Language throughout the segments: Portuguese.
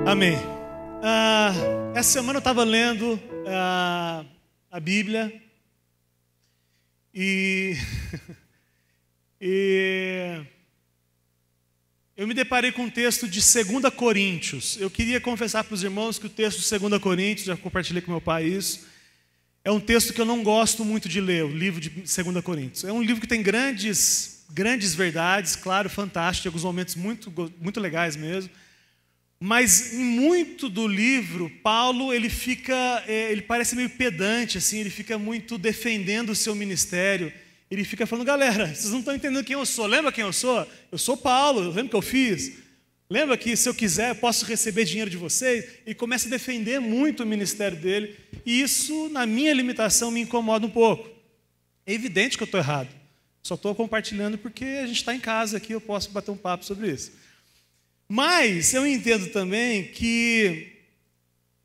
Amém. Essa semana eu estava lendo a Bíblia e eu me deparei com um texto de 2 Coríntios. Eu queria confessar para os irmãos que o texto de 2 Coríntios, já compartilhei com meu pai isso, é um texto que eu não gosto muito de ler, o livro de 2 Coríntios. É um livro que tem grandes verdades, claro, fantástico, em alguns momentos muito legais mesmo. Mas em muito do livro, Paulo, ele parece meio pedante, assim, ele fica muito defendendo o seu ministério. Ele fica falando, galera, vocês não estão entendendo quem eu sou. Lembra quem eu sou? Eu sou Paulo, lembra o que eu fiz? Lembra que se eu quiser eu posso receber dinheiro de vocês? E começa a defender muito o ministério dele. E isso, na minha limitação, me incomoda um pouco. É evidente que eu estou errado. Só estou compartilhando porque a gente está em casa aqui, eu posso bater um papo sobre isso. Mas eu entendo também que,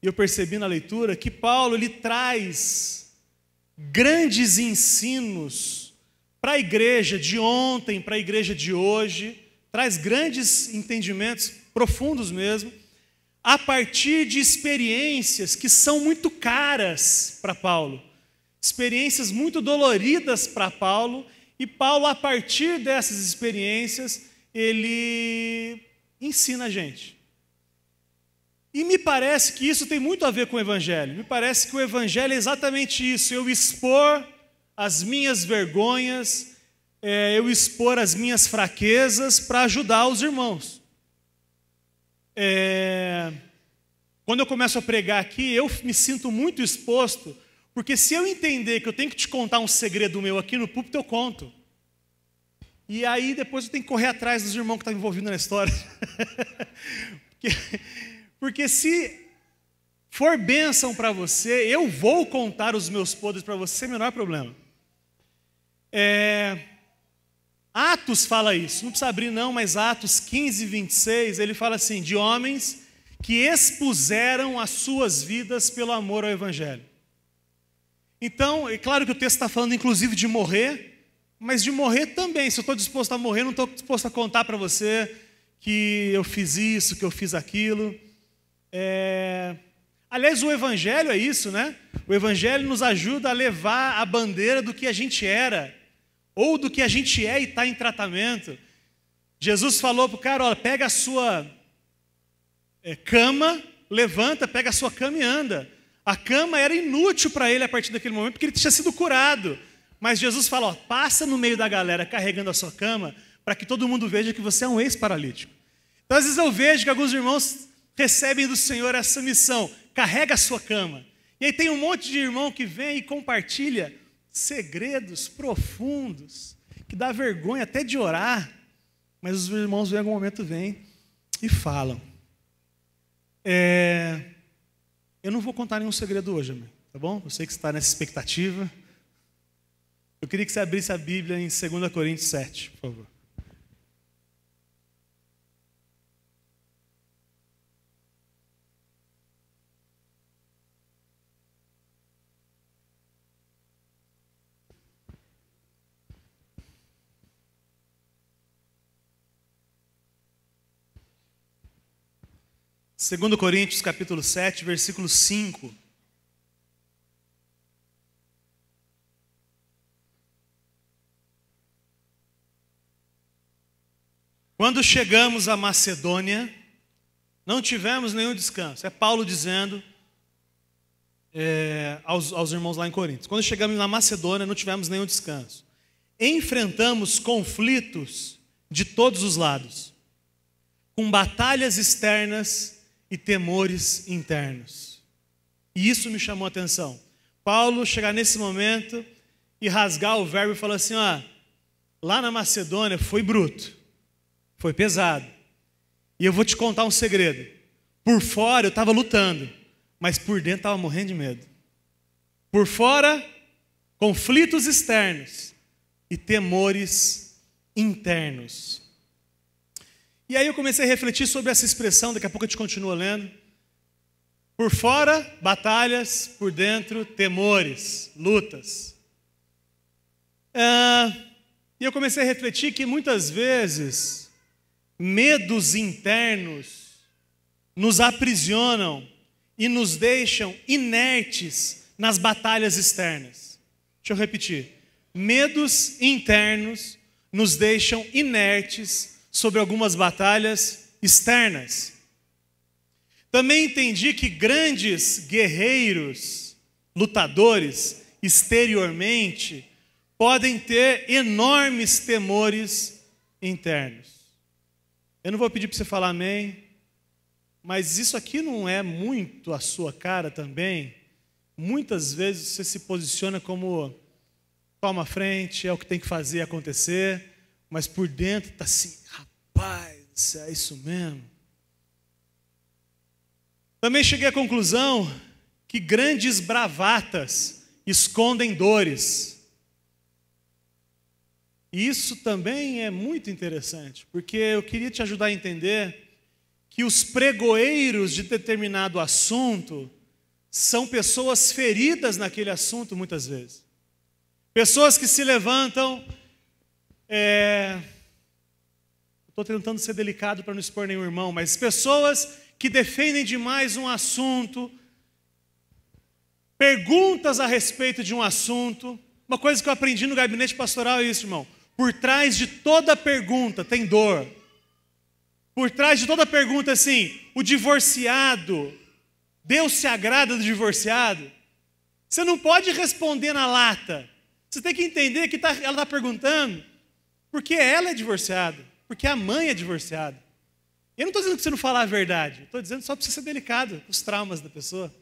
eu percebi na leitura, que Paulo ele traz grandes ensinos para a igreja de ontem, para a igreja de hoje, traz grandes entendimentos, profundos mesmo, a partir de experiências que são muito caras para Paulo, experiências muito doloridas para Paulo, e Paulo, a partir dessas experiências, ele ensina a gente. E me parece que isso tem muito a ver com o Evangelho. Me parece que o Evangelho é exatamente isso, eu expor as minhas vergonhas, eu expor as minhas fraquezas para ajudar os irmãos. Quando eu começo a pregar aqui, eu me sinto muito exposto, porque se eu entender que eu tenho que te contar um segredo meu aqui no púlpito, eu conto. E aí depois eu tenho que correr atrás dos irmãos que estão envolvidos na história. porque se for bênção para você, eu vou contar os meus podres para você, sem o menor problema. Atos fala isso, não precisa abrir não, mas Atos 15, 26, ele fala assim, de homens que expuseram as suas vidas pelo amor ao Evangelho. Então, é claro que o texto está falando inclusive de morrer, mas de morrer também. Se eu estou disposto a morrer, não estou disposto a contar para você que eu fiz isso, que eu fiz aquilo. Aliás, o Evangelho é isso, né? O Evangelho nos ajuda a levar a bandeira do que a gente era, ou do que a gente é e está em tratamento. Jesus falou para o cara, olha, pega a sua cama, levanta, pega a sua cama e anda. A cama era inútil para ele a partir daquele momento, porque ele tinha sido curado. Mas Jesus fala, ó, passa no meio da galera carregando a sua cama, para que todo mundo veja que você é um ex-paralítico. Então, às vezes eu vejo que alguns irmãos recebem do Senhor essa missão, carrega a sua cama. E aí tem um monte de irmão que vem e compartilha segredos profundos, que dá vergonha até de orar, mas os irmãos em algum momento vêm e falam. Eu não vou contar nenhum segredo hoje, amém, tá bom? Eu sei que você está nessa expectativa. Eu queria que você abrisse a Bíblia em 2 Coríntios 7, por favor. Segundo Coríntios, capítulo 7, versículo 5. Quando chegamos à Macedônia, não tivemos nenhum descanso. É Paulo dizendo aos irmãos lá em Coríntios. Quando chegamos na Macedônia, não tivemos nenhum descanso. Enfrentamos conflitos de todos os lados, com batalhas externas e temores internos. E isso me chamou a atenção. Paulo chegar nesse momento e rasgar o verbo e falar assim, ó, lá na Macedônia foi bruto. Foi pesado. E eu vou te contar um segredo. Por fora eu estava lutando, mas por dentro estava morrendo de medo. Por fora, conflitos externos e temores internos. E aí eu comecei a refletir sobre essa expressão, daqui a pouco a gente continua lendo. Por fora, batalhas, por dentro, temores, lutas. E eu comecei a refletir que muitas vezes medos internos nos aprisionam e nos deixam inertes nas batalhas externas. Deixa eu repetir. Medos internos nos deixam inertes sobre algumas batalhas externas. Também entendi que grandes guerreiros, lutadores, exteriormente, podem ter enormes temores internos. Eu não vou pedir para você falar amém, mas isso aqui não é muito a sua cara também. Muitas vezes você se posiciona como toma a frente, é o que tem que fazer acontecer, mas por dentro está assim, rapaz, é isso mesmo. Também cheguei à conclusão que grandes bravatas escondem dores. E isso também é muito interessante, porque eu queria te ajudar a entender que os pregoeiros de determinado assunto são pessoas feridas naquele assunto muitas vezes. Pessoas que se levantam, estou tentando ser delicado para não expor nenhum irmão, mas pessoas que defendem demais um assunto, perguntas a respeito de um assunto. Uma coisa que eu aprendi no gabinete pastoral é isso, irmão. Por trás de toda pergunta tem dor. Por trás de toda pergunta, assim, o divorciado, Deus se agrada do divorciado? Você não pode responder na lata. Você tem que entender que ela está perguntando porque ela é divorciada, porque a mãe é divorciada. E eu não estou dizendo que você não falar a verdade, estou dizendo só para você ser delicado com os traumas da pessoa.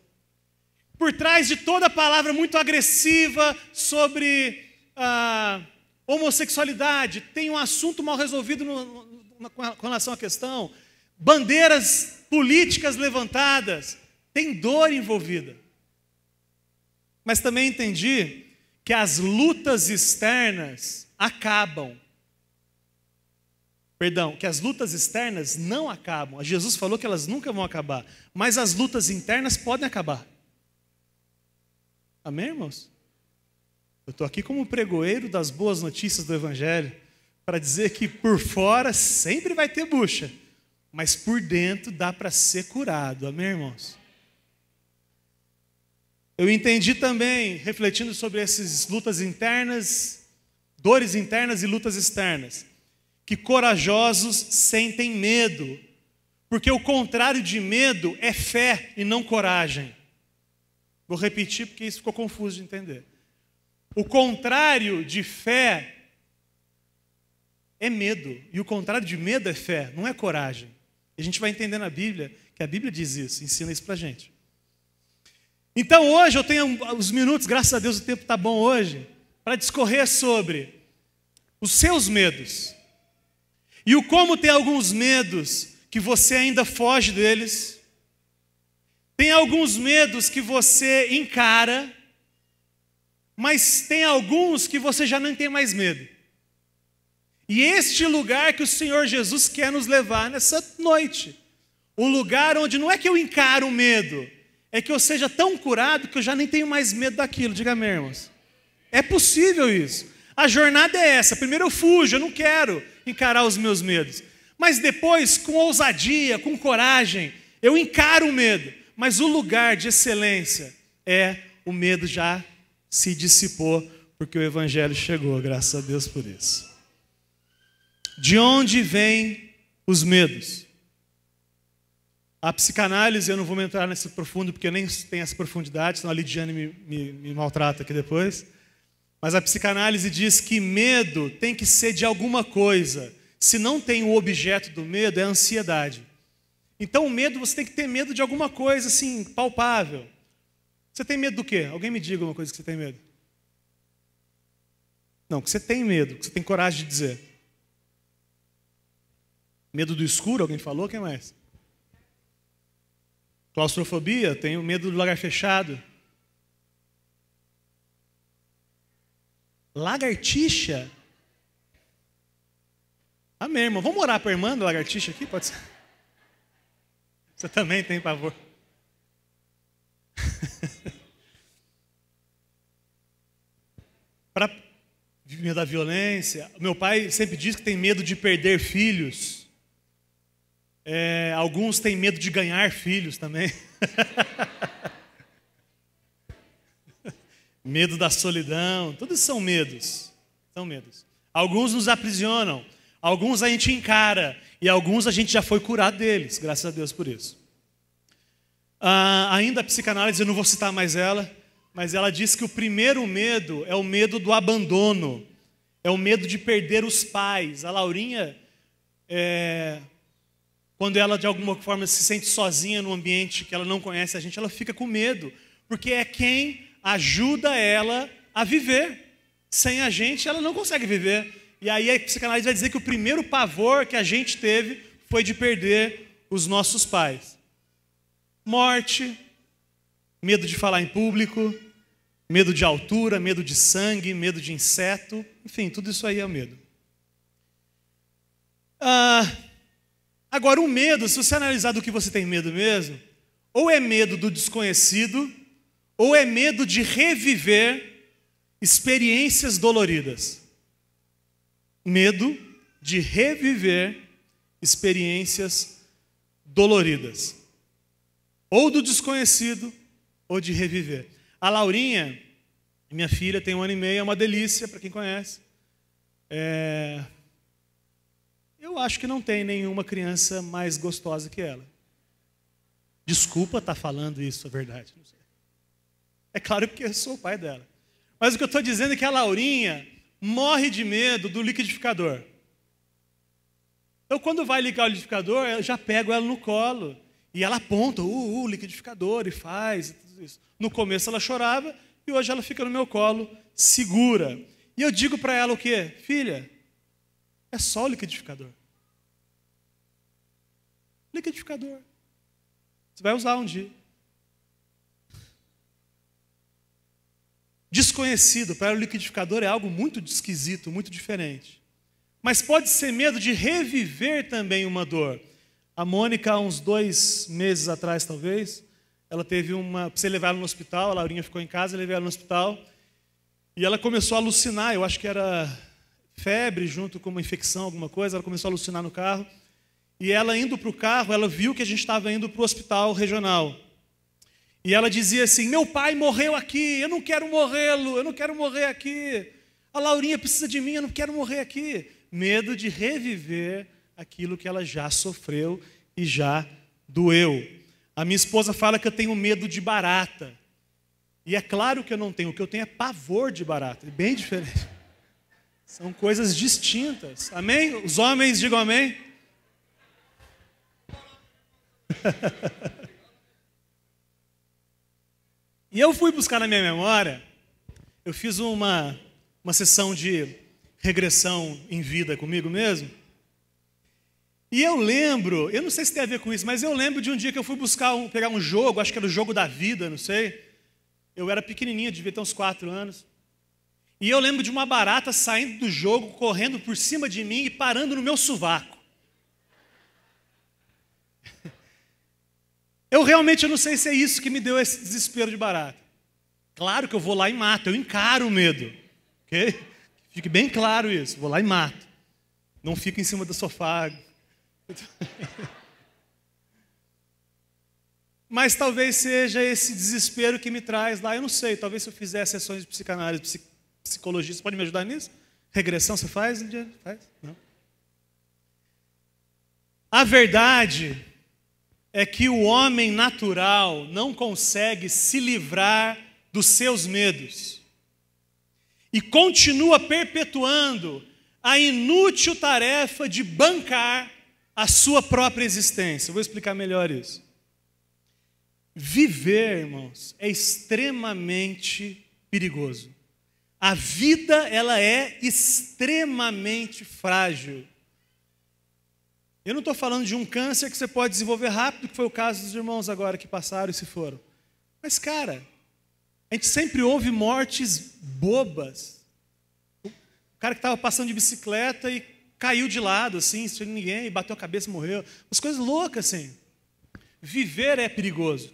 Por trás de toda palavra muito agressiva sobre homossexualidade, tem um assunto mal resolvido com relação à questão, bandeiras políticas levantadas, tem dor envolvida. Mas também entendi que as lutas externas acabam. Perdão, que as lutas externas não acabam. Jesus falou que elas nunca vão acabar, mas as lutas internas podem acabar. Amém, irmãos? Eu estou aqui como pregoeiro das boas notícias do Evangelho, para dizer que por fora sempre vai ter bucha, mas por dentro dá para ser curado. Amém, irmãos? Eu entendi também, refletindo sobre essas lutas internas, dores internas e lutas externas, que corajosos sentem medo, porque o contrário de medo é fé e não coragem. Vou repetir porque isso ficou confuso de entender. O contrário de fé é medo, e o contrário de medo é fé, não é coragem. E a gente vai entender na Bíblia, que a Bíblia diz isso, ensina isso pra gente. Então hoje eu tenho os minutos, graças a Deus o tempo está bom hoje, para discorrer sobre os seus medos. E o como tem alguns medos que você ainda foge deles. Tem alguns medos que você encara, mas tem alguns que você já não tem mais medo. E este lugar que o Senhor Jesus quer nos levar nessa noite. O lugar onde não é que eu encaro o medo, é que eu seja tão curado que eu já nem tenho mais medo daquilo. Diga amém, irmãos. É possível isso. A jornada é essa. Primeiro eu fujo, eu não quero encarar os meus medos. Mas depois, com ousadia, com coragem, eu encaro o medo. Mas o lugar de excelência é o medo já se dissipou, porque o Evangelho chegou, graças a Deus por isso. De onde vêm os medos? A psicanálise, eu não vou entrar nesse profundo, porque eu nem tenho essa profundidade, senão a Lidiane me maltrata aqui depois. Mas a psicanálise diz que medo tem que ser de alguma coisa. Se não tem o objeto do medo, é a ansiedade. Então o medo, você tem que ter medo de alguma coisa assim, palpável. Você tem medo do quê? Alguém me diga uma coisa que você tem medo. Não, que você tem medo, que você tem coragem de dizer. Medo do escuro, alguém falou? Quem mais? Claustrofobia, tenho medo do lugar fechado. Lagartixa? Amém, irmão. Vamos orar para a irmã da lagartixa aqui? Pode ser? Você também tem pavor. Para medo da violência. Meu pai sempre diz que tem medo de perder filhos. Alguns têm medo de ganhar filhos também. Medo da solidão, todos são medos. São medos. Alguns nos aprisionam, alguns a gente encara, e alguns a gente já foi curado deles, graças a Deus por isso. Ainda a psicanálise, eu não vou citar mais ela, mas ela diz que o primeiro medo é o medo do abandono, é o medo de perder os pais. A Laurinha, quando ela de alguma forma se sente sozinha num ambiente que ela não conhece a gente, ela fica com medo, porque é quem ajuda ela a viver. Sem a gente, ela não consegue viver. E aí a psicanálise vai dizer que o primeiro pavor que a gente teve foi de perder os nossos pais. Morte, medo de falar em público, medo de altura, medo de sangue, medo de inseto, enfim, tudo isso aí é o medo. Agora, o medo, se você analisar do que você tem medo mesmo, ou é medo do desconhecido, ou é medo de reviver experiências doloridas. Medo de reviver experiências doloridas. Ou do desconhecido, ou de reviver. A Laurinha, minha filha, tem 1 ano e meio, é uma delícia, para quem conhece. Eu acho que não tem nenhuma criança mais gostosa que ela. Desculpa estar falando isso, é verdade. Não sei. É claro que eu sou o pai dela. Mas o que eu estou dizendo é que a Laurinha morre de medo do liquidificador. Então, quando vai ligar o liquidificador, eu já pego ela no colo. E ela aponta, liquidificador, e faz tudo isso. No começo ela chorava, e hoje ela fica no meu colo, segura. E eu digo para ela o quê? Filha, é só o liquidificador. Liquidificador. Você vai usar um dia. Desconhecido, para o liquidificador é algo muito esquisito, muito diferente. Mas pode ser medo de reviver também uma dor. A Mônica, há uns 2 meses atrás, talvez, ela teve precisei levar ela no hospital, a Laurinha ficou em casa, eu levei ela no hospital, e ela começou a alucinar, eu acho que era febre junto com uma infecção, alguma coisa, ela começou a alucinar no carro, e ela indo para o carro, ela viu que a gente estava indo para o hospital regional. E ela dizia assim, meu pai morreu aqui, eu não quero morrê-lo, eu não quero morrer aqui. A Laurinha precisa de mim, eu não quero morrer aqui. Medo de reviver aquilo que ela já sofreu e já doeu. A minha esposa fala que eu tenho medo de barata. E é claro que eu não tenho, o que eu tenho é pavor de barata, é bem diferente. São coisas distintas. Amém? Os homens digam amém. E eu fui buscar na minha memória, eu fiz uma sessão de regressão em vida comigo mesmo. E eu lembro, eu não sei se tem a ver com isso, mas eu lembro de um dia que eu fui pegar um jogo, acho que era o jogo da vida, não sei. Eu era pequenininho, devia ter uns 4 anos. E eu lembro de uma barata saindo do jogo, correndo por cima de mim e parando no meu sovaco. Eu realmente não sei se é isso que me deu esse desespero de barata. Claro que eu vou lá e mato, eu encaro o medo. Ok? Fique bem claro isso, vou lá e mato. Não fico em cima do sofá. Mas talvez seja esse desespero que me traz lá, eu não sei, talvez se eu fizer sessões de psicanálise, psicologia, você pode me ajudar nisso? Regressão você faz? Faz? Não. A verdade é que o homem natural não consegue se livrar dos seus medos e continua perpetuando a inútil tarefa de bancar a sua própria existência. Eu vou explicar melhor isso. Viver, irmãos, é extremamente perigoso. A vida, ela é extremamente frágil. Eu não estou falando de um câncer que você pode desenvolver rápido, que foi o caso dos irmãos agora que passaram e se foram. Mas, cara, a gente sempre ouve mortes bobas. O cara que estava passando de bicicleta e caiu de lado, assim, sem ninguém, bateu a cabeça e morreu. Umas coisas loucas, assim. Viver é perigoso.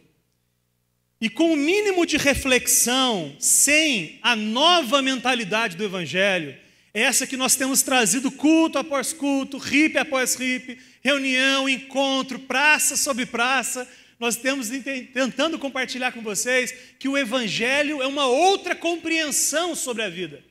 E com o mínimo de reflexão, sem a nova mentalidade do Evangelho, É essa que nós temos trazido culto após culto, RIP após RIP, reunião, encontro, praça sobre praça. Nós temos tentando compartilhar com vocês que o Evangelho é uma outra compreensão sobre a vida.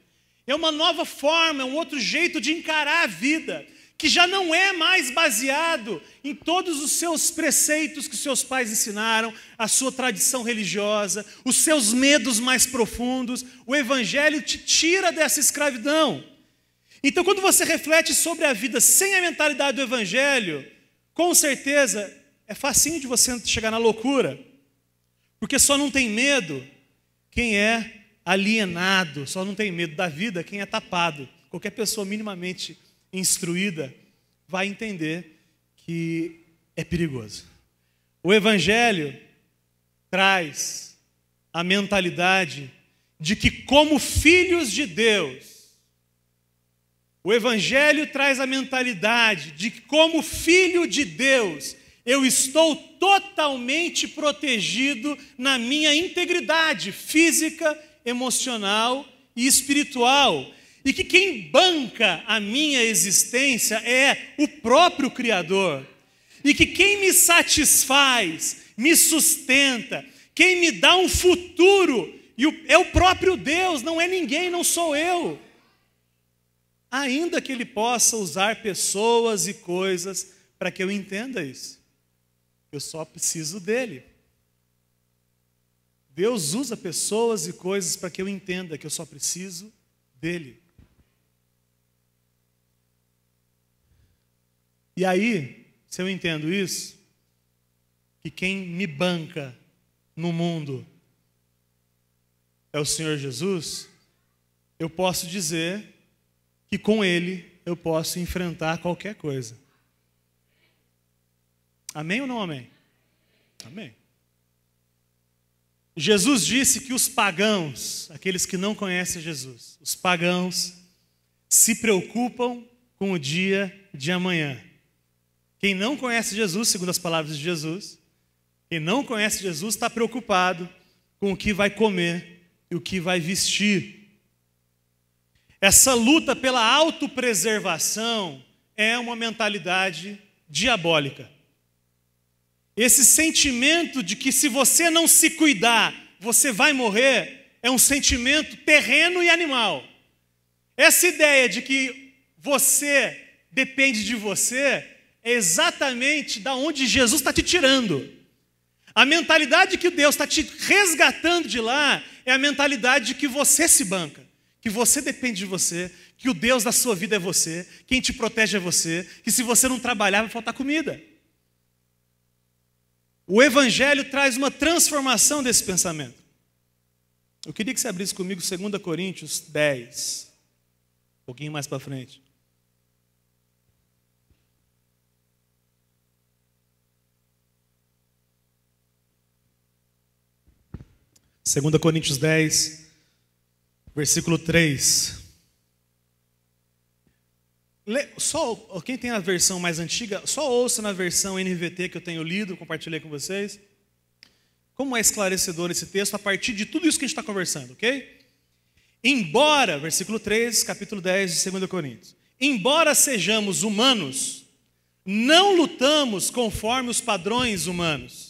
É uma nova forma, é um outro jeito de encarar a vida, que já não é mais baseado em todos os seus preceitos que seus pais ensinaram, a sua tradição religiosa, os seus medos mais profundos. O Evangelho te tira dessa escravidão. Então, quando você reflete sobre a vida sem a mentalidade do Evangelho, com certeza é facinho de você chegar na loucura, porque só não tem medo quem é alienado, só não tem medo da vida quem é tapado. Qualquer pessoa minimamente instruída vai entender que é perigoso. O Evangelho traz a mentalidade de que, como filhos de Deus, o Evangelho traz a mentalidade de que, como filho de Deus, eu estou totalmente protegido na minha integridade física, emocional e espiritual. E que quem banca a minha existência é o próprio Criador. E que quem me satisfaz, me sustenta, quem me dá um futuro, é o próprio Deus, não é ninguém, não sou eu. Ainda que Ele possa usar pessoas e coisas para que eu entenda isso. Eu só preciso dEle. Deus usa pessoas e coisas para que eu entenda que eu só preciso dEle. E aí, se eu entendo isso, que quem me banca no mundo é o Senhor Jesus, eu posso dizer que com Ele eu posso enfrentar qualquer coisa. Amém ou não amém? Amém. Jesus disse que os pagãos, aqueles que não conhecem Jesus, os pagãos se preocupam com o dia de amanhã. Quem não conhece Jesus, segundo as palavras de Jesus, quem não conhece Jesus está preocupado com o que vai comer e o que vai vestir. Essa luta pela autopreservação é uma mentalidade diabólica. Esse sentimento de que se você não se cuidar, você vai morrer, é um sentimento terreno e animal. Essa ideia de que você depende de você é exatamente da onde Jesus está te tirando. A mentalidade que Deus está te resgatando de lá é a mentalidade de que você se banca, que você depende de você, que o Deus da sua vida é você, quem te protege é você, que se você não trabalhar vai faltar comida. O Evangelho traz uma transformação desse pensamento. Eu queria que você abrisse comigo 2 Coríntios 10, um pouquinho mais para frente. Segunda Coríntios 10, versículo 3. Só quem tem a versão mais antiga, só ouça na versão NVT que eu tenho lido, compartilhei com vocês. Como é esclarecedor esse texto a partir de tudo isso que a gente está conversando, ok? Embora, versículo 3, capítulo 10 de 2 Coríntios. Embora sejamos humanos, não lutamos conforme os padrões humanos.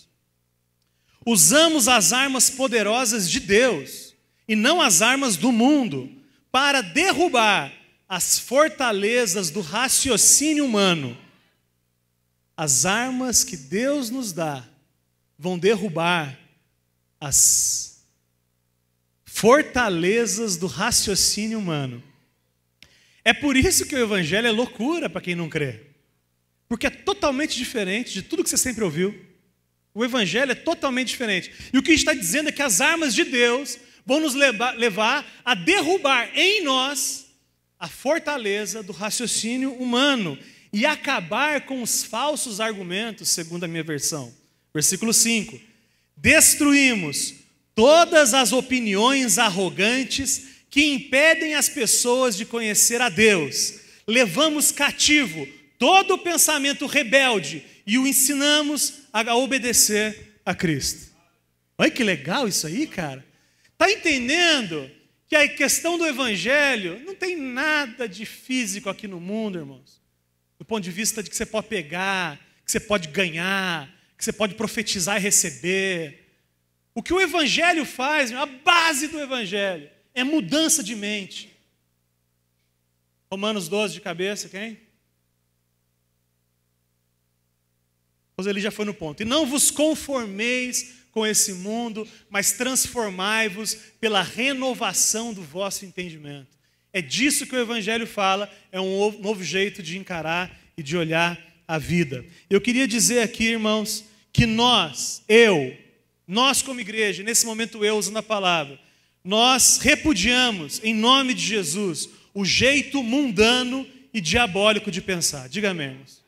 Usamos as armas poderosas de Deus e não as armas do mundo para derrubar as fortalezas do raciocínio humano. As armas que Deus nos dá vão derrubar as fortalezas do raciocínio humano. É por isso que o Evangelho é loucura para quem não crê. Porque é totalmente diferente de tudo que você sempre ouviu. O Evangelho é totalmente diferente. E o que está dizendo é que as armas de Deus vão nos levar a derrubar em nós a fortaleza do raciocínio humano e acabar com os falsos argumentos, segundo a minha versão. Versículo 5. Destruímos todas as opiniões arrogantes que impedem as pessoas de conhecer a Deus. Levamos cativo todo o pensamento rebelde e o ensinamos a obedecer a Cristo. Olha que legal isso aí, cara. Está entendendo que a questão do evangelho não tem nada de físico aqui no mundo, irmãos. Do ponto de vista de que você pode pegar, que você pode ganhar, que você pode profetizar e receber. O que o evangelho faz, a base do evangelho, é mudança de mente. Romanos 12 de cabeça, quem? Ele já foi no ponto. E não vos conformeis com esse mundo, mas transformai-vos pela renovação do vosso entendimento. É disso que o evangelho fala, é um novo jeito de encarar e de olhar a vida. Eu queria dizer aqui, irmãos, que nós como igreja, nesse momento eu usando a palavra, nós repudiamos, em nome de Jesus, o jeito mundano e diabólico de pensar. Diga amém, irmãos.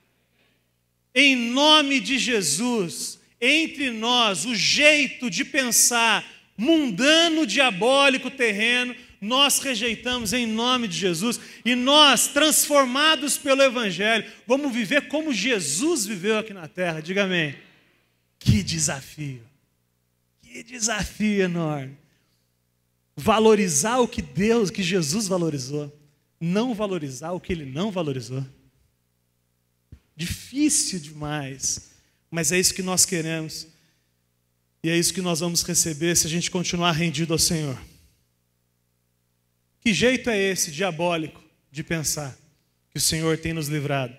Em nome de Jesus, entre nós, o jeito de pensar mundano, diabólico, terreno, nós rejeitamos em nome de Jesus, e nós, transformados pelo evangelho, vamos viver como Jesus viveu aqui na terra. Diga amém. Que desafio enorme. Valorizar o que Jesus valorizou, não valorizar o que ele não valorizou. Difícil demais, mas é isso que nós queremos, e é isso que nós vamos receber se a gente continuar rendido ao Senhor. Que jeito é esse diabólico de pensar que o Senhor tem nos livrado?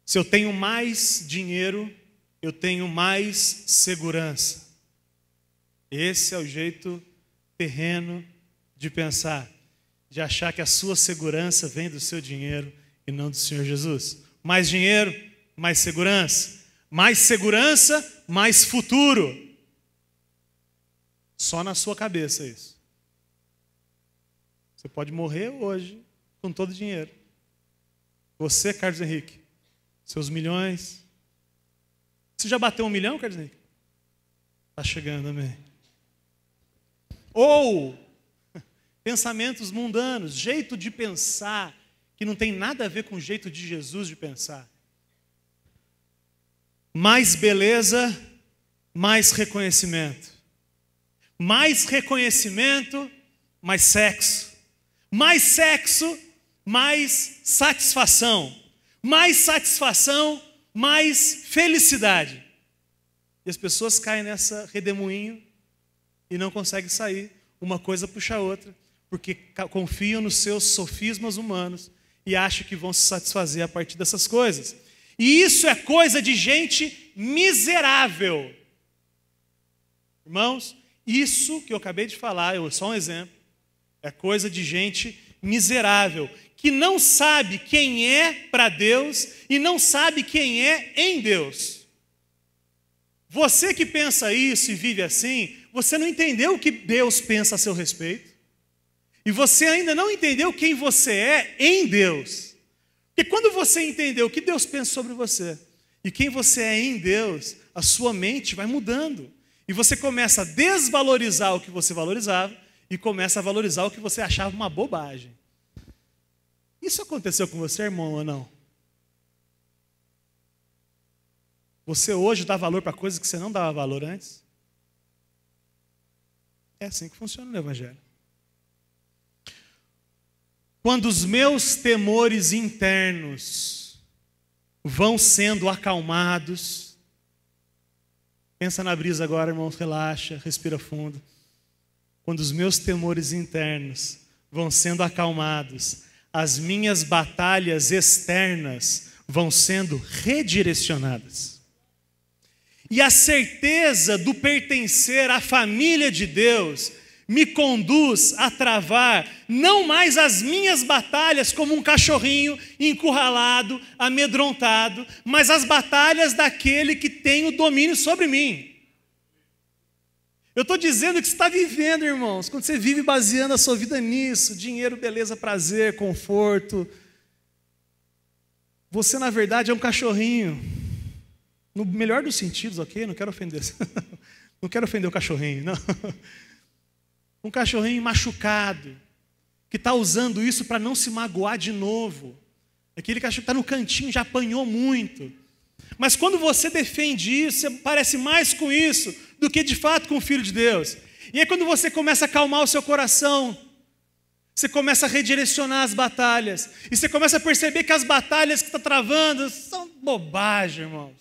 Se eu tenho mais dinheiro, eu tenho mais segurança. Esse é o jeito terreno de pensar, de achar que a sua segurança vem do seu dinheiro e não do Senhor Jesus. Mais dinheiro, mais segurança, mais futuro. Só na sua cabeça isso. Você pode morrer hoje com todo o dinheiro. Você, Carlos Henrique, seus milhões. Você já bateu 1 milhão, Carlos Henrique? Está chegando, amém. Ou pensamentos mundanos, jeito de pensar que não tem nada a ver com o jeito de Jesus de pensar. Mais beleza, mais reconhecimento. Mais reconhecimento, mais sexo. Mais sexo, mais satisfação. Mais satisfação, mais felicidade. E as pessoas caem nessa redemoinho e não conseguem sair. Uma coisa puxa a outra, porque confiam nos seus sofismas humanos e acham que vão se satisfazer a partir dessas coisas. E isso é coisa de gente miserável. Irmãos, isso que eu acabei de falar, só um exemplo, é coisa de gente miserável, que não sabe quem é para Deus e não sabe quem é em Deus. Você que pensa isso e vive assim, você não entendeu o que Deus pensa a seu respeito. E você ainda não entendeu quem você é em Deus. Porque quando você entendeu o que Deus pensa sobre você e quem você é em Deus, a sua mente vai mudando. E você começa a desvalorizar o que você valorizava e começa a valorizar o que você achava uma bobagem. Isso aconteceu com você, irmão, ou não? Você hoje dá valor para coisas que você não dava valor antes? É assim que funciona no Evangelho. Quando os meus temores internos vão sendo acalmados, pensa na brisa agora, irmãos, relaxa, respira fundo. Quando os meus temores internos vão sendo acalmados, as minhas batalhas externas vão sendo redirecionadas. E a certeza do pertencer à família de Deus me conduz a travar não mais as minhas batalhas como um cachorrinho encurralado, amedrontado, mas as batalhas daquele que tem o domínio sobre mim. Eu estou dizendo que você está vivendo, irmãos, quando você vive baseando a sua vida nisso, dinheiro, beleza, prazer, conforto, você na verdade é um cachorrinho, no melhor dos sentidos, ok? Não quero ofender, não quero ofender o cachorrinho, não. Um cachorrinho machucado, que está usando isso para não se magoar de novo. Aquele cachorro que está no cantinho, já apanhou muito. Mas quando você defende isso, você parece mais com isso do que de fato com o Filho de Deus. E aí quando você começa a acalmar o seu coração, você começa a redirecionar as batalhas. E você começa a perceber que as batalhas que está travando são bobagem, irmãos.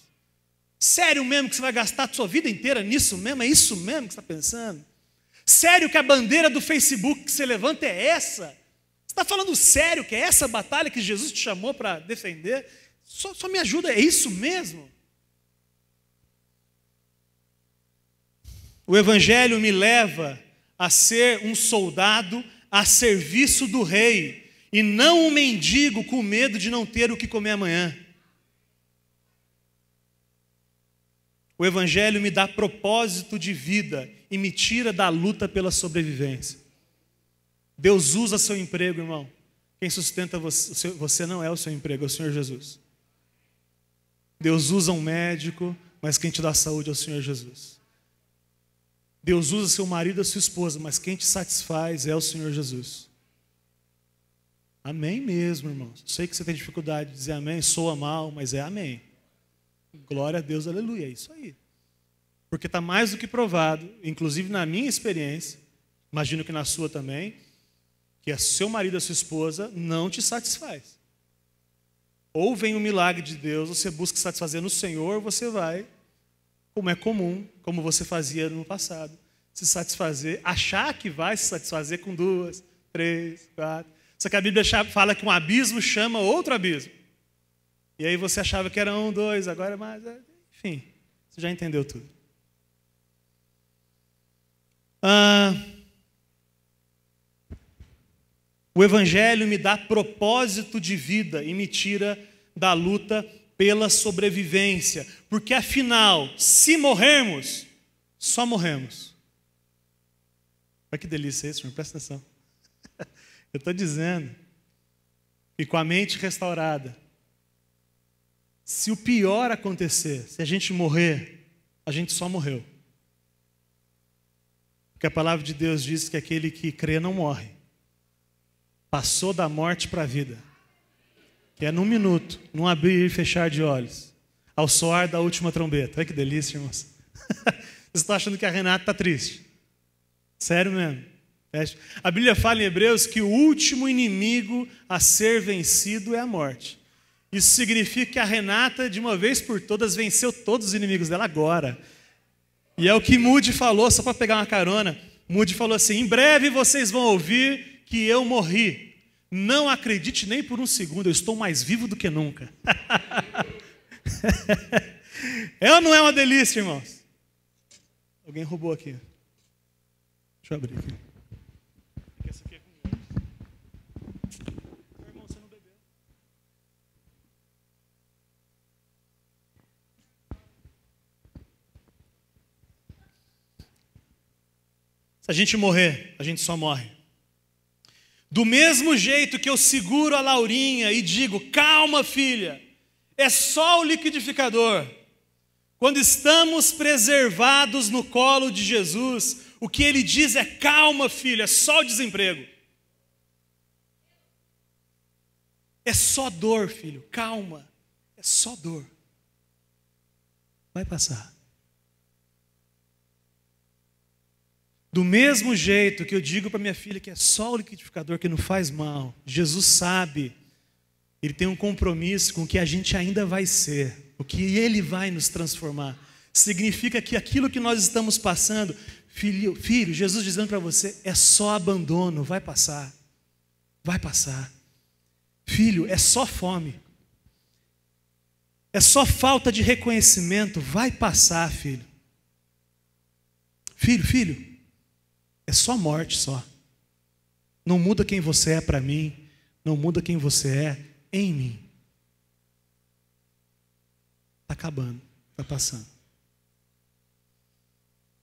Sério mesmo que você vai gastar a sua vida inteira nisso mesmo? É isso mesmo que você está pensando? Sério que a bandeira do Facebook que você levanta é essa? Você está falando sério que é essa batalha que Jesus te chamou para defender? Só me ajuda, é isso mesmo? O Evangelho me leva a ser um soldado a serviço do rei e não um mendigo com medo de não ter o que comer amanhã. O Evangelho me dá propósito de vida e me tira da luta pela sobrevivência. Deus usa seu emprego, irmão. Quem sustenta você não é o seu emprego, é o Senhor Jesus. Deus usa um médico, mas quem te dá saúde é o Senhor Jesus. Deus usa seu marido ou sua esposa, mas quem te satisfaz é o Senhor Jesus. Amém mesmo, irmãos. Sei que você tem dificuldade de dizer amém, soa mal, mas é amém. Glória a Deus, aleluia, é isso aí. Porque está mais do que provado, inclusive na minha experiência, imagino que na sua também, que seu marido ou sua esposa não te satisfaz. Ou vem um milagre de Deus, você busca satisfazer no Senhor, você vai, como é comum, como você fazia no passado, se satisfazer, achar que vai se satisfazer com 2, 3, 4. Só que a Bíblia fala que um abismo chama outro abismo. E aí você achava que era 1, 2, agora é mais. Enfim, você já entendeu tudo. O Evangelho me dá propósito de vida e me tira da luta pela sobrevivência. Porque afinal, se morrermos, só morremos. Olha que delícia isso, irmão, presta atenção. Eu estou dizendo que com a mente restaurada, se o pior acontecer, se a gente morrer, a gente só morreu. Porque a palavra de Deus diz que aquele que crê não morre. Passou da morte para a vida. Que é num minuto, num abrir e fechar de olhos, ao soar da última trombeta. Olha que delícia, irmãos. Vocês estão achando que a Renata está triste? Sério mesmo. A Bíblia fala em Hebreus que o último inimigo a ser vencido é a morte. Isso significa que a Renata, de uma vez por todas, venceu todos os inimigos dela agora. E é o que Moody falou, só para pegar uma carona. Moody falou assim: em breve vocês vão ouvir que eu morri. Não acredite nem por um segundo, eu estou mais vivo do que nunca. É ou não é uma delícia, irmãos? Alguém roubou aqui. Deixa eu abrir aqui. Essa aqui é comigo. Irmão, você não bebeu. Se a gente morrer, a gente só morre. Do mesmo jeito que eu seguro a Laurinha e digo: calma, filha, é só o liquidificador. Quando estamos preservados no colo de Jesus, o que ele diz é: calma, filha, é só o desemprego. É só dor, filho, calma, é só dor. Vai passar. Do mesmo jeito que eu digo para minha filha que é só o liquidificador, que não faz mal, Jesus sabe, ele tem um compromisso com o que a gente ainda vai ser, o que ele vai nos transformar. Significa que aquilo que nós estamos passando, filho, Jesus dizendo para você, é só abandono, vai passar. Vai passar. Filho, é só fome. É só falta de reconhecimento, vai passar, filho. Filho, é só morte, só. Não muda quem você é para mim, não muda quem você é em mim. Está acabando, está passando.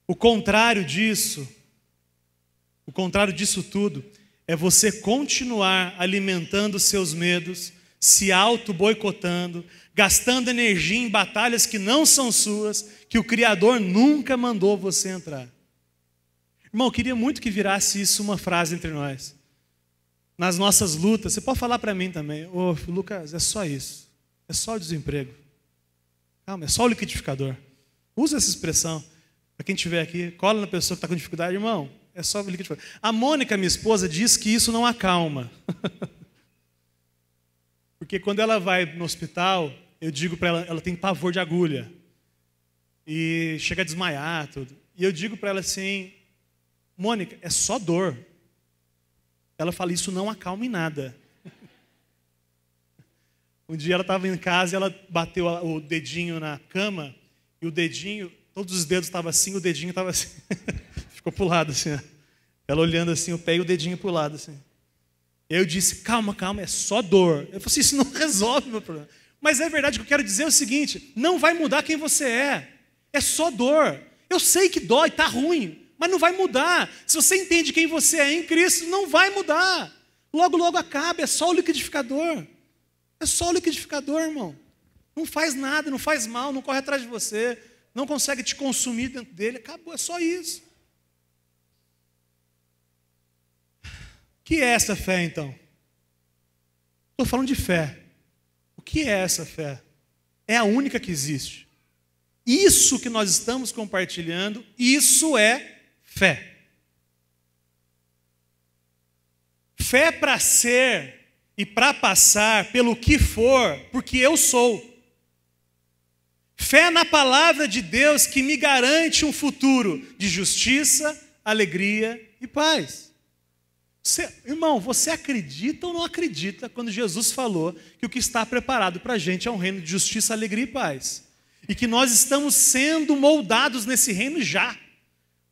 O contrário disso tudo, é você continuar alimentando seus medos, se auto-boicotando, gastando energia em batalhas que não são suas, que o Criador nunca mandou você entrar. Irmão, eu queria muito que virasse isso uma frase entre nós. Nas nossas lutas, você pode falar para mim também: ô, Lucas, é só isso. É só o desemprego. Calma, é só o liquidificador. Usa essa expressão. Para quem estiver aqui, cola na pessoa que está com dificuldade, irmão, é só liquidificador. A Mônica, minha esposa, diz que isso não acalma. Porque quando ela vai no hospital, eu digo para ela, ela tem pavor de agulha. E chega a desmaiar, tudo. E eu digo para ela assim, Mônica, é só dor. Ela fala, isso não acalma em nada. Um dia ela estava em casa e ela bateu o dedinho na cama, e o dedinho, todos os dedos estavam assim, o dedinho estava assim. Ficou pro lado assim, ó. Ela olhando assim, o pé e o dedinho pro lado assim. Eu disse, calma, calma, é só dor. Eu falei assim, isso não resolve o meu problema. Mas é verdade, que eu quero dizer é o seguinte, não vai mudar quem você é só dor. Eu sei que dói, está ruim, mas não vai mudar. Se você entende quem você é em Cristo, não vai mudar. Logo, logo acaba, é só o liquidificador. É só o liquidificador, irmão. Não faz nada, não faz mal, não corre atrás de você, não consegue te consumir dentro dele, acabou, é só isso. O que é essa fé, então? Estou falando de fé. O que é essa fé? É a única que existe. Isso que nós estamos compartilhando, isso é fé. Fé para ser e para passar pelo que for, porque eu sou. Fé na palavra de Deus que me garante um futuro de justiça, alegria e paz. Irmão, você acredita ou não acredita quando Jesus falou que o que está preparado para a gente é um reino de justiça, alegria e paz? E que nós estamos sendo moldados nesse reino já.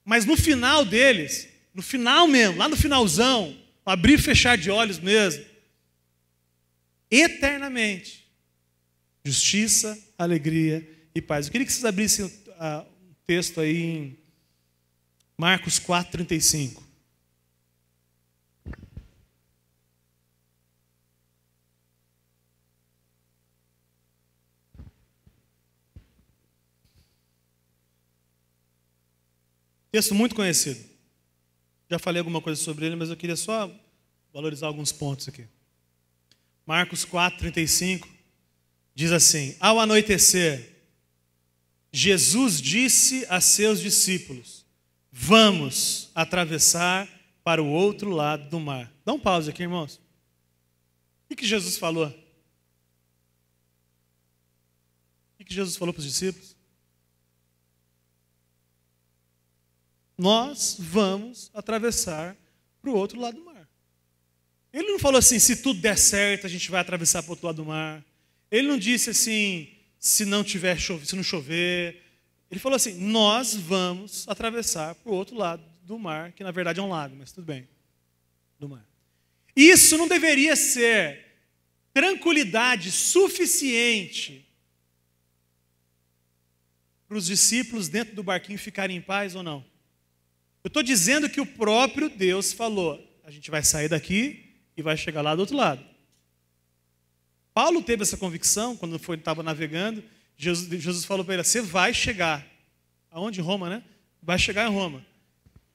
Mas no final deles, no final mesmo, lá no finalzão, abrir e fechar de olhos mesmo, eternamente, justiça, alegria e paz. Eu queria que vocês abrissem o texto aí em Marcos 4:35. Texto muito conhecido. Já falei alguma coisa sobre ele, mas eu queria só valorizar alguns pontos aqui. Marcos 4:35 diz assim: ao anoitecer, Jesus disse a seus discípulos: vamos atravessar para o outro lado do mar. Dá um pause aqui, irmãos. O que Jesus falou? O que Jesus falou para os discípulos? Nós vamos atravessar para o outro lado do mar. Ele não falou assim, se tudo der certo, a gente vai atravessar para o outro lado do mar. Ele não disse assim, se não chover. Ele falou assim, nós vamos atravessar para o outro lado do mar, que na verdade é um lago, mas tudo bem, do mar. Isso não deveria ser tranquilidade suficiente para os discípulos dentro do barquinho ficarem em paz ou não? Eu estou dizendo que o próprio Deus falou, a gente vai sair daqui e vai chegar lá do outro lado. Paulo teve essa convicção quando estava navegando. Jesus falou para ele, você vai chegar. Aonde? Em Roma, né? Vai chegar em Roma.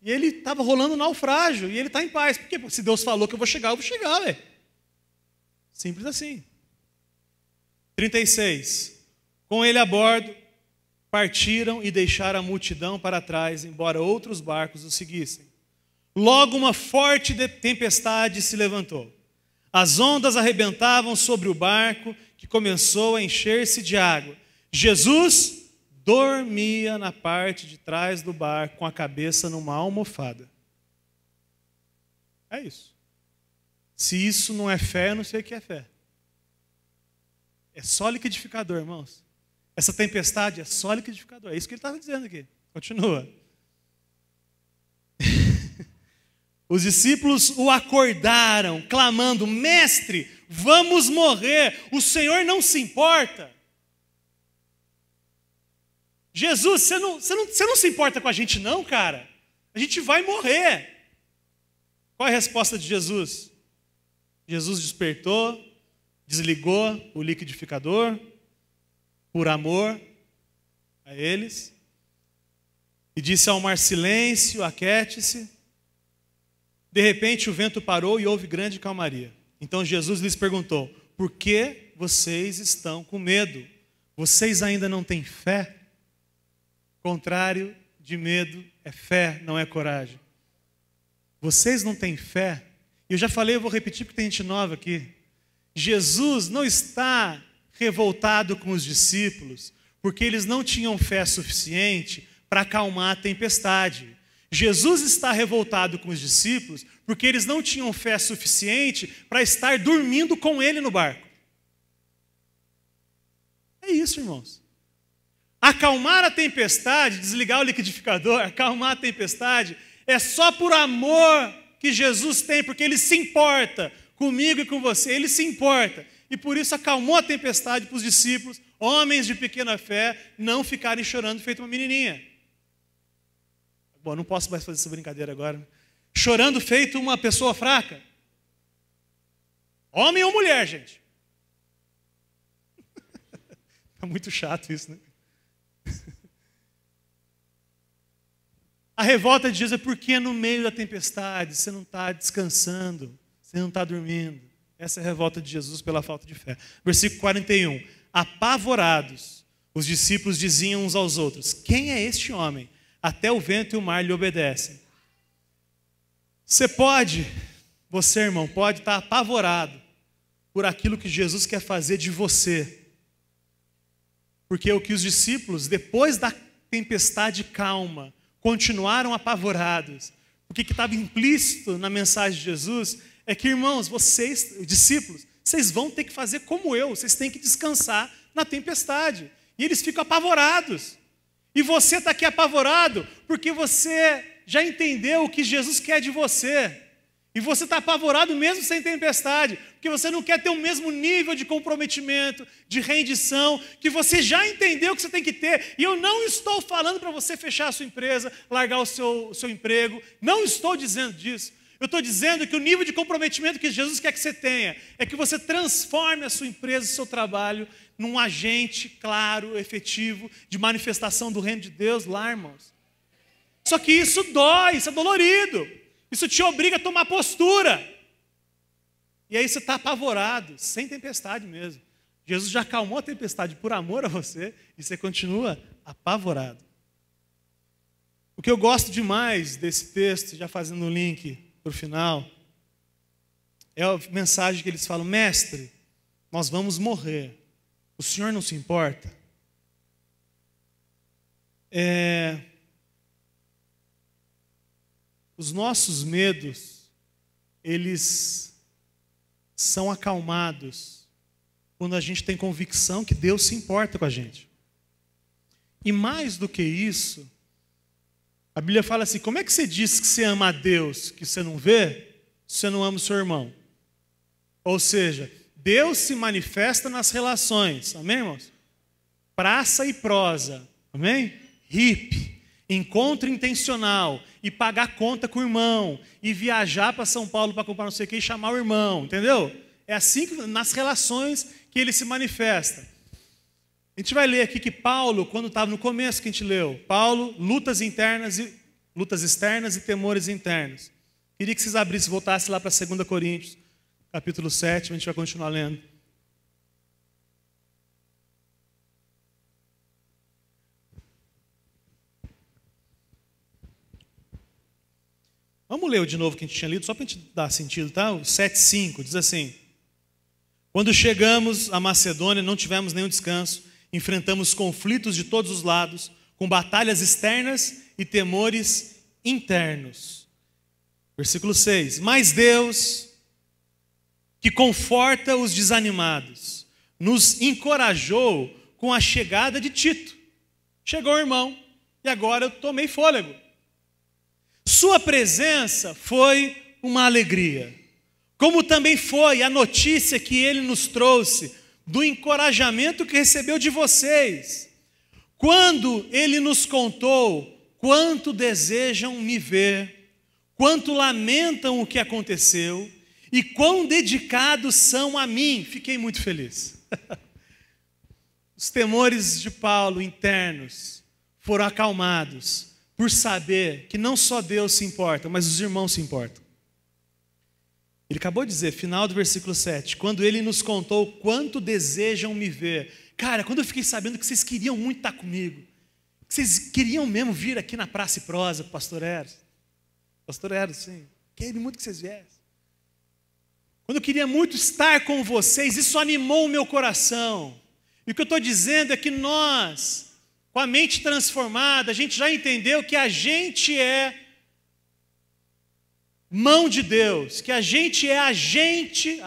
E ele estava rolando um naufrágio e ele está em paz. Por quê? Porque se Deus falou que eu vou chegar, velho. Simples assim. 36. Com ele a bordo, partiram e deixaram a multidão para trás, embora outros barcos os seguissem. Logo uma forte tempestade se levantou. As ondas arrebentavam sobre o barco, que começou a encher-se de água. Jesus dormia na parte de trás do barco, com a cabeça numa almofada. É isso. Se isso não é fé, eu não sei o que é fé. É só liquidificador, irmãos. Essa tempestade é só liquidificador. É isso que ele estava dizendo aqui. Continua. Os discípulos o acordaram, clamando, mestre, vamos morrer. O Senhor não se importa. Jesus, você não se importa com a gente não, cara? A gente vai morrer. Qual é a resposta de Jesus? Jesus despertou, desligou o liquidificador, por amor a eles, e disse ao mar, silêncio, aquiete-se. De repente o vento parou e houve grande calmaria. Então Jesus lhes perguntou, por que vocês estão com medo? Vocês ainda não têm fé? Contrário de medo é fé, não é coragem. Vocês não têm fé? Eu já falei, eu vou repetir porque tem gente nova aqui. Jesus não está revoltado com os discípulos porque eles não tinham fé suficiente para acalmar a tempestade. Jesus está revoltado com os discípulos porque eles não tinham fé suficiente para estar dormindo com ele no barco. É isso, irmãos. Acalmar a tempestade, desligar o liquidificador, acalmar a tempestade, é só por amor que Jesus tem, porque ele se importa comigo e com você, ele se importa. E por isso acalmou a tempestade para os discípulos, homens de pequena fé, não ficarem chorando feito uma menininha. Bom, não posso mais fazer essa brincadeira agora. Chorando feito uma pessoa fraca. Homem ou mulher, gente? Tá muito chato isso, né? A revolta de Jesus é porque no meio da tempestade você não está descansando, você não está dormindo. Essa é a revolta de Jesus pela falta de fé. Versículo 41. Apavorados, os discípulos diziam uns aos outros: quem é este homem? Até o vento e o mar lhe obedecem. Você, irmão, pode estar apavorado por aquilo que Jesus quer fazer de você. Porque o que os discípulos, depois da tempestade calma, continuaram apavorados. O que estava implícito na mensagem de Jesus é que, irmãos, vocês, discípulos, vocês vão ter que fazer como eu, vocês têm que descansar na tempestade. E eles ficam apavorados. E você está aqui apavorado porque você já entendeu o que Jesus quer de você. E você está apavorado mesmo sem tempestade, porque você não quer ter o mesmo nível de comprometimento, de rendição, que você já entendeu que você tem que ter. E eu não estou falando para você fechar a sua empresa, largar o seu emprego. Não estou dizendo disso. Eu estou dizendo que o nível de comprometimento que Jesus quer que você tenha é que você transforme a sua empresa, o seu trabalho, num agente claro, efetivo, de manifestação do reino de Deus lá, irmãos. Só que isso dói, isso é dolorido. Isso te obriga a tomar postura. E aí você está apavorado, sem tempestade mesmo. Jesus já acalmou a tempestade por amor a você e você continua apavorado. O que eu gosto demais desse texto, já fazendo um link para o final, é a mensagem que eles falam: mestre, nós vamos morrer. O senhor não se importa? Os nossos medos, eles são acalmados quando a gente tem convicção que Deus se importa com a gente. E mais do que isso, a Bíblia fala assim: como é que você diz que você ama a Deus, que você não vê, se você não ama o seu irmão? Ou seja, Deus se manifesta nas relações, amém, irmãos? Praça e prosa, amém? Hippie, encontro intencional, e pagar conta com o irmão, e viajar para São Paulo para comprar não sei o que e chamar o irmão, entendeu? É assim que nas relações que ele se manifesta. A gente vai ler aqui que Paulo, quando estava no começo que a gente leu, Paulo, lutas externas e temores internos. Queria que vocês abrissem, voltassem lá para 2 Coríntios, capítulo 7, a gente vai continuar lendo. Vamos ler de novo o que a gente tinha lido, só para a gente dar sentido, tá? O 7,5 diz assim: quando chegamos à Macedônia, não tivemos nenhum descanso, enfrentamos conflitos de todos os lados, com batalhas externas e temores internos. Versículo 6: mas Deus, que conforta os desanimados, nos encorajou com a chegada de Tito. Chegou o irmão, e agora eu tomei fôlego. Sua presença foi uma alegria, como também foi a notícia que ele nos trouxe do encorajamento que recebeu de vocês, quando ele nos contou quanto desejam me ver, quanto lamentam o que aconteceu e quão dedicados são a mim. Fiquei muito feliz. Os temores de Paulo internos foram acalmados por saber que não só Deus se importa, mas os irmãos se importam. Ele acabou de dizer, final do versículo 7, quando ele nos contou quanto desejam me ver. Cara, quando eu fiquei sabendo que vocês queriam muito estar comigo, que Vocês queriam mesmo vir aqui na Praça e Prosa, Pastor Eros? Pastor Eros, sim. Queria muito que vocês viessem. Quando eu queria muito estar com vocês, isso animou o meu coração. E o que eu estou dizendo é que nós, com a mente transformada, a gente já entendeu que a gente é mão de Deus, que a gente é agente,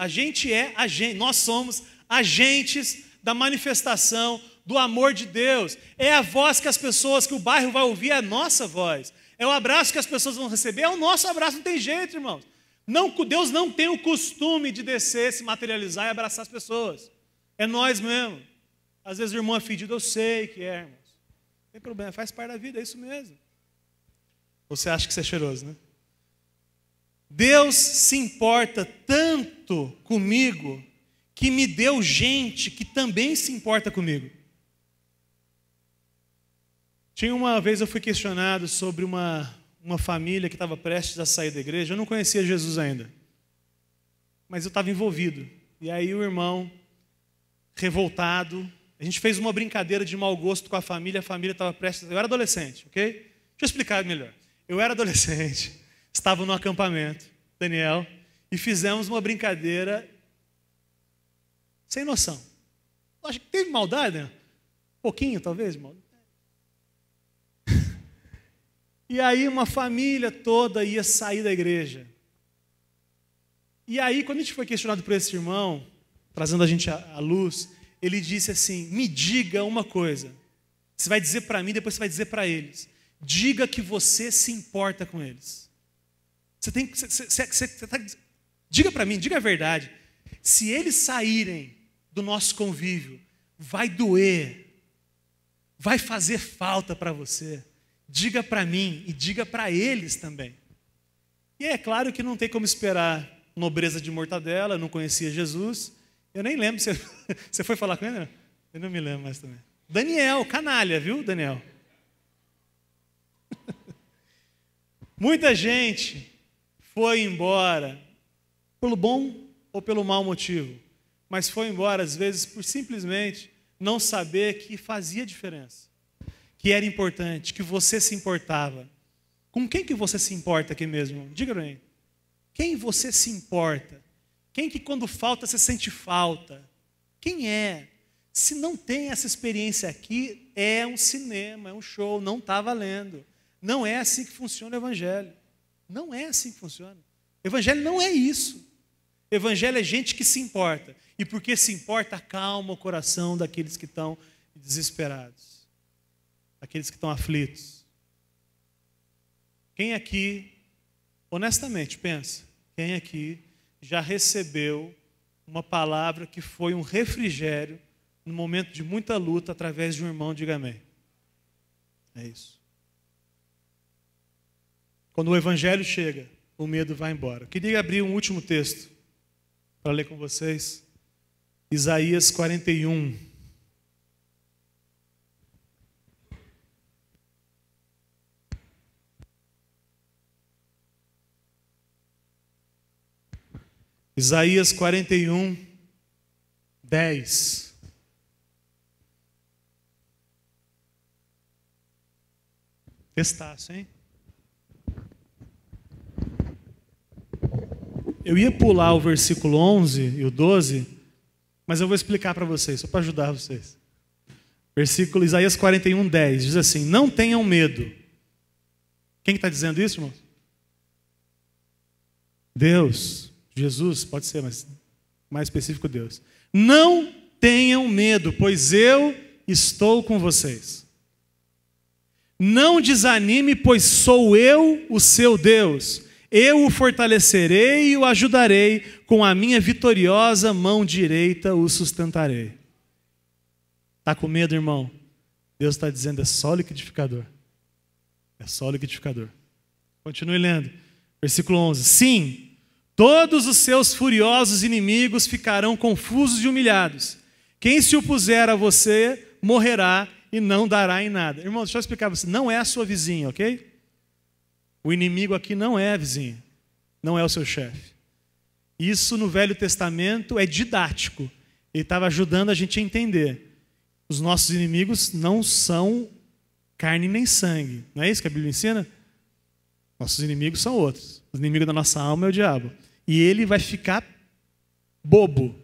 nós somos agentes da manifestação do amor de Deus. É a voz que as pessoas, que o bairro vai ouvir, é a nossa voz. É o abraço que as pessoas vão receber, é o nosso abraço, não tem jeito, irmãos. Não, Deus não tem o costume de descer, se materializar e abraçar as pessoas. É nós mesmo. Às vezes o irmão é fedido, eu sei que é, irmãos. Não tem problema, faz parte da vida, é isso mesmo. Você acha que você é cheiroso, né? Deus se importa tanto comigo que me deu gente que também se importa comigo. Tinha uma vez eu fui questionado sobre uma família que estava prestes a sair da igreja. Eu não conhecia Jesus ainda, mas eu estava envolvido. E aí o irmão, revoltado, a gente fez uma brincadeira de mau gosto com a família estava prestes... Eu era adolescente, ok? Deixa eu explicar melhor. Eu era adolescente, estava no acampamento, Daniel, e fizemos uma brincadeira sem noção. Acho que teve maldade, né? Pouquinho, talvez, maldade. E aí uma família toda ia sair da igreja. E aí, quando a gente foi questionado por esse irmão, trazendo a gente à luz, ele disse assim: me diga uma coisa. Você vai dizer para mim, depois você vai dizer para eles. Diga que você se importa com eles. Diga para mim, diga a verdade. Se eles saírem do nosso convívio, vai doer, vai fazer falta para você. Diga para mim e diga para eles também. E é claro que não tem como esperar nobreza de mortadela, eu não conhecia Jesus. Eu nem lembro, você foi falar com ele? Não? Eu não me lembro mais também. Daniel, canalha, viu, Daniel? Muita gente foi embora, pelo bom ou pelo mau motivo, mas foi embora às vezes por simplesmente não saber que fazia diferença, que era importante, que você se importava. Com quem que você se importa aqui mesmo, irmão? Diga para mim. Quem você se importa? Quem que quando falta você sente falta? Quem é? Se não tem essa experiência aqui, é um cinema, é um show, não está valendo. Não é assim que funciona o Evangelho. Não é assim que funciona. O Evangelho não é isso. O Evangelho é gente que se importa. E porque se importa, acalma o coração daqueles que estão desesperados. Daqueles que estão aflitos. Quem aqui, honestamente, pensa, quem aqui já recebeu uma palavra que foi um refrigério no momento de muita luta através de um irmão? Diga amém. É isso. Quando o Evangelho chega, o medo vai embora. Eu queria abrir um último texto para ler com vocês. Isaías 41. Isaías 41, 10. Testaço, hein? Eu ia pular o versículo 11 e o 12, mas eu vou explicar para vocês, só para ajudar vocês. Versículo Isaías 41, 10, diz assim: não tenham medo. Quem está dizendo isso, irmão? Deus, Jesus, pode ser, mas mais específico Deus. Não tenham medo, pois eu estou com vocês. Não desanime, pois sou eu o seu Deus. Eu o fortalecerei e o ajudarei, com a minha vitoriosa mão direita o sustentarei. Está com medo, irmão? Deus está dizendo, é só o liquidificador. É só o liquidificador. Continue lendo. Versículo 11. Sim, todos os seus furiosos inimigos ficarão confusos e humilhados. Quem se opuser a você morrerá e não dará em nada. Irmão, deixa eu explicar para você. Não é a sua vizinha, ok? O inimigo aqui não é a vizinha. Não é o seu chefe. Isso no Velho Testamento é didático. Ele estava ajudando a gente a entender. Os nossos inimigos não são carne nem sangue. Não é isso que a Bíblia ensina? Nossos inimigos são outros. O inimigo da nossa alma é o diabo. E ele vai ficar bobo.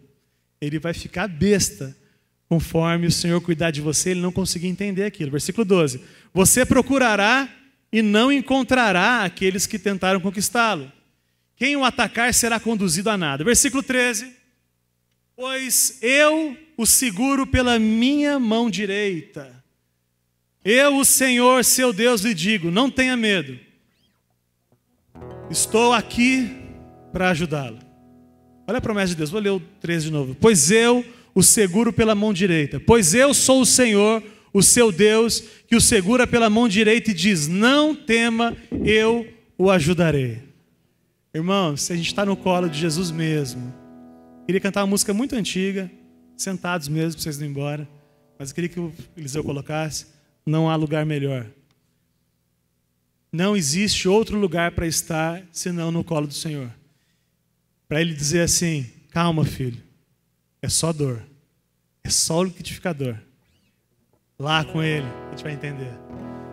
Ele vai ficar besta. Conforme o Senhor cuidar de você, ele não conseguir entender aquilo. Versículo 12. Você procurará e não encontrará aqueles que tentaram conquistá-lo. Quem o atacar será conduzido a nada. Versículo 13. Pois eu o seguro pela minha mão direita. Eu, o Senhor, seu Deus, lhe digo, não tenha medo. Estou aqui para ajudá-lo. Olha a promessa de Deus, vou ler o 13 de novo. Pois eu o seguro pela mão direita. Pois eu sou o Senhor, o seu Deus, que o segura pela mão direita e diz, não tema, eu o ajudarei. Irmãos, se a gente está no colo de Jesus mesmo, queria cantar uma música muito antiga, sentados mesmo, para vocês não ir embora, mas eu queria que o Eliseu colocasse, não há lugar melhor. Não existe outro lugar para estar, senão no colo do Senhor. Para Ele dizer assim, calma filho, é só dor, é só o liquidificador. Lá com Ele, a gente vai entender.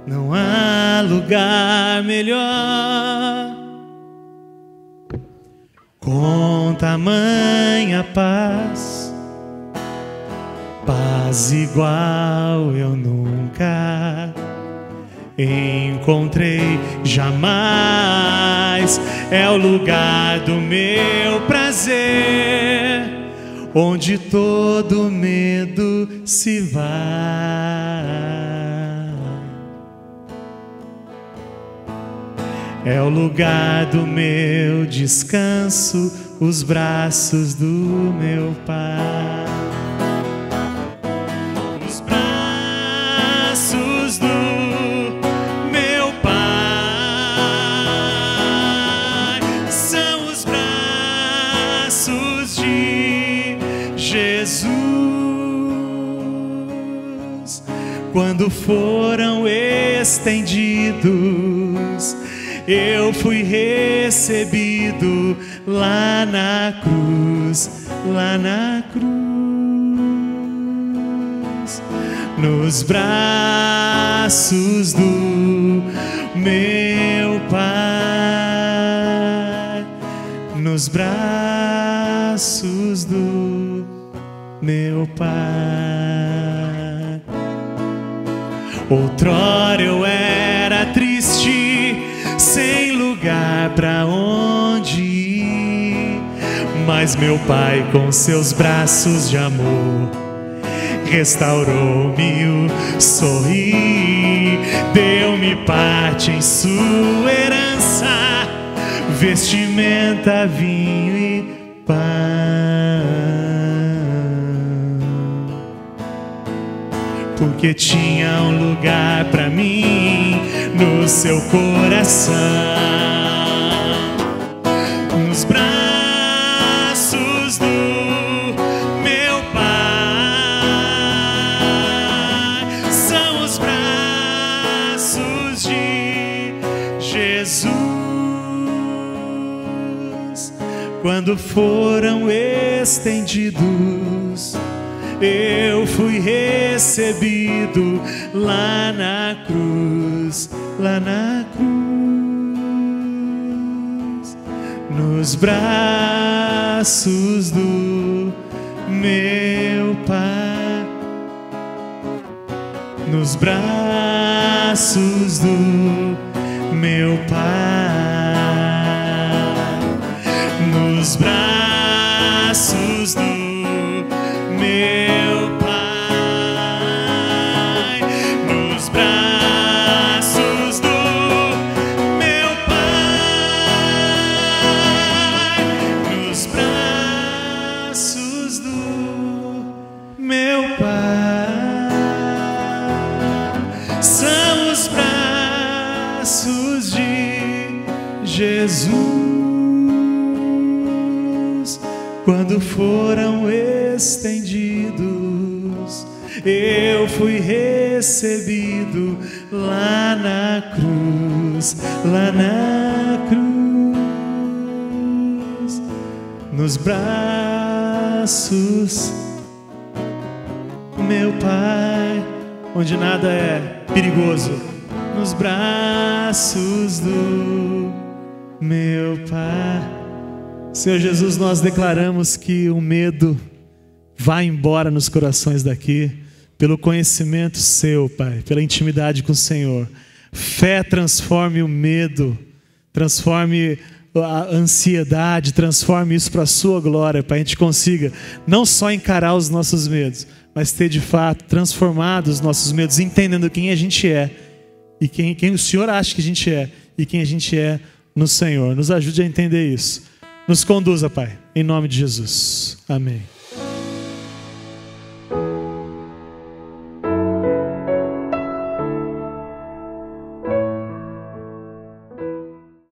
Não há lugar melhor, com tamanha paz, paz igual eu nunca encontrei jamais. É o lugar do meu prazer, onde todo medo se vai. É o lugar do meu descanso, os braços do meu Pai. Os braços do meu Pai são os braços de Jesus. Quando foram estendidos, eu fui recebido lá na cruz, lá na cruz. Nos braços do meu Pai, nos braços do meu Pai. Outrora eu era triste, sem lugar pra onde ir, mas meu Pai com seus braços de amor restaurou-me o sorrir, deu-me parte em sua herança, vestimenta, vinho e pão, porque tinha um lugar pra mim no seu coração. Nos braços do meu Pai são os braços de Jesus. Quando foram estendidos, eu fui recebido lá na cruz, lá na cruz. Nos braços do meu Pai, nos braços do meu Pai, nos braços do meu Pai, nos braços do meu Pai, nos braços do meu Pai, são os braços de Jesus. Quando foram estendidos, eu fui recebido lá na cruz, lá na cruz. Nos braços, meu Pai, onde nada é perigoso. Nos braços do meu Pai. Senhor Jesus, nós declaramos que o medo vai embora nos corações daqui, pelo conhecimento seu, Pai, pela intimidade com o Senhor. Fé transforme o medo, transforme a ansiedade, transforme isso para a sua glória, Pai. A gente consiga não só encarar os nossos medos, mas ter de fato transformado os nossos medos, entendendo quem a gente é e quem o Senhor acha que a gente é e quem a gente é no Senhor. Nos ajude a entender isso. Nos conduza, Pai, em nome de Jesus. Amém.